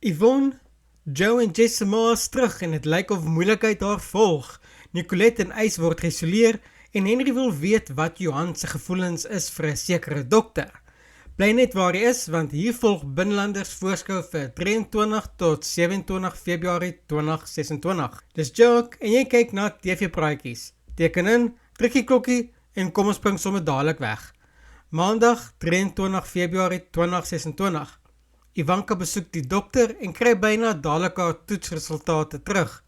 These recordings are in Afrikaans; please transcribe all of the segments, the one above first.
Yvonne, Joe en Jess se ma is terug en het lyk of moeilikheid haar volg. Nicolette en Ys word geïsoleer en Henry wil weet wat Johan se gevoelens is vir 'n sekere dokter. Bly net waar hy is, want hier volg Binlanders voorskou vir 23 tot 27 Februarie 2026. Dis Joke en jy kyk na TV-praatjies. Teken in, druk die klokkie en kom ons spring sommer dadelik weg. Maandag 23 Februarie 2026. Ivanka besoek die dokter en kry byna dadelik haar toetsresultate terug.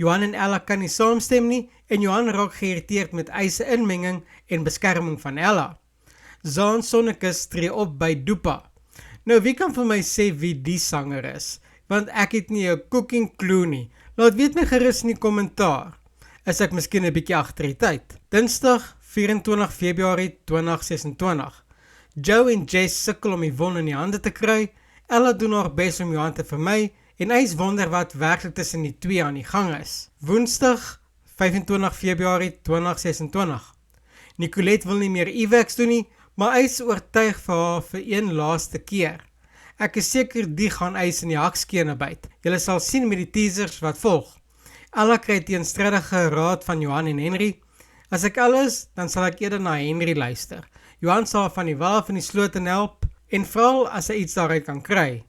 Johan en Ella kan nie saamstem nie en Johan raak geïrriteerd met Ys se inmenging en beskerming van Ella. Zaan Sonnekus tree op by Dupa. Nou wie kan vir my sê wie die sanger is? Want ek het nie 'n cooking clue nie. Laat weet my gerus in die kommentaar. Is ek miskien 'n bietjie agter die tyd? Dinsdag 24 Februarie 2026. Joe en Jess sukkel om Yvonne in die hande te kry. Ella doen haar bes om Johan te vermy en Ys wonder wat werklik tussen die twee aan die gang is. Woensdag 25 Februarie 2026. Nicolette wil nie meer evacs doen nie, maar Ys oortuig vir haar vir een laaste keer. Ek is seker die gaan Ys in die hakskene byt. Julle sal sien met die teasers wat volg. Ella kry teenstrydige raad van Johan en Henry. As ek alles, dan sal ek eerder na Henry luister. Johan sal van die wa van die sloot help en veral as hy iets daaruit kan kry.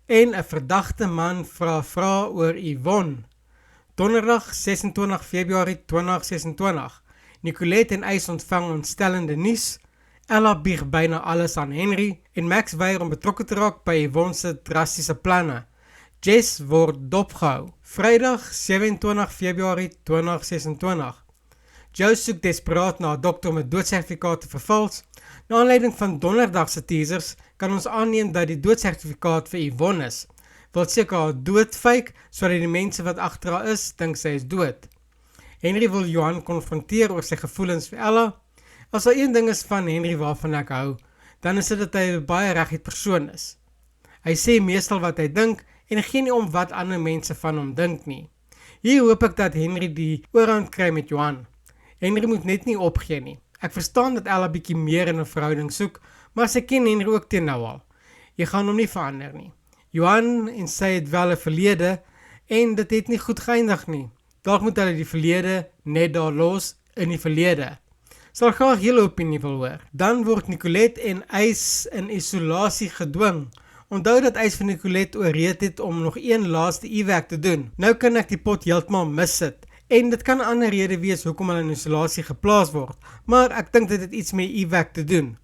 En 'n verdagte man vra oor Yvonne. Donderdag 26 Februarie 2026. Nicolette en Ys ontvang ontstellende nuus. Ella bieg byna alles aan Henry en Max weier om betrokke te raak by Yvonne se drastiese planne. Jess word dopgehou. Vrydag 27 Februarie 2026. Joe soek desperaat na 'n dokter met doodsertifikate vervals. Na aanleiding van donderdag se teasers kan ons aanneem dat die doodsertifikaat vir Yvonne is. Wil seker haar dood fake sodat die mense wat agter haar is dink sy is dood. Henry wil Johan konfronteer oor sy gevoelens vir Ella. As daar een ding is van Henry waarvan ek hou, dan is dit dat hy 'n baie reguit persoon is. Hy sê meestal wat hy dink en gee nie om wat ander mense van hom dink nie. Hier hoop ek dat Henry die oorhand kry met Johan. Henry moet net nie opgee nie. Ek verstaan dat Ella bietjie meer in 'n verhouding soek, maar sy ken Henry ook teen nou al. Jy gaan hom nie verander nie. Johan en sy het wel 'n verlede en dit het nie goed geëindig nie. Dalk moet hulle die verlede net daar los in die verlede. Sal graag julle opinie wil hoor. Dan word Nicolette en Ys in isolasie gedwing. Onthou dat Ys vir Nicolette ooreed het om nog een laaste evac te doen. Nou kan ek die pot heeltemal missit. En dit kan 'n ander rede wees hoekom hulle in isolasie geplaas word, maar ek dink dit het iets met evac te doen.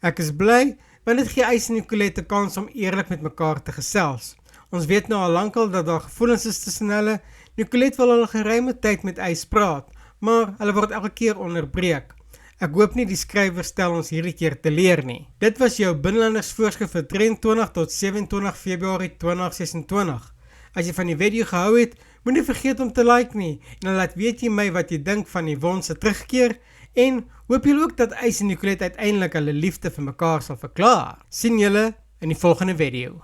Ek is bly, want dit gee Ys en Nicolette 'n kans om eerlik met mekaar te gesels. Ons weet nou al lankal dat daar gevoelens is tussen hulle. Nicolette wil al 'n geruime tyd met Ys praat, maar hulle word elke keer onderbreek. Ek hoop nie die skrywer stel ons hierdie keer te leer nie. Dit was jou Binlanders voorskrif vir 23 tot 27 Februarie 2026. As jy van die video gehou het, moenie vergeet om te like nie en dan laat weet jy my wat jy dink van Yvonne se terugkeer en hoop julle ook dat Ys en Nicolette uiteindelik hulle liefde vir mekaar sal verklaar. Sien julle in die volgende video.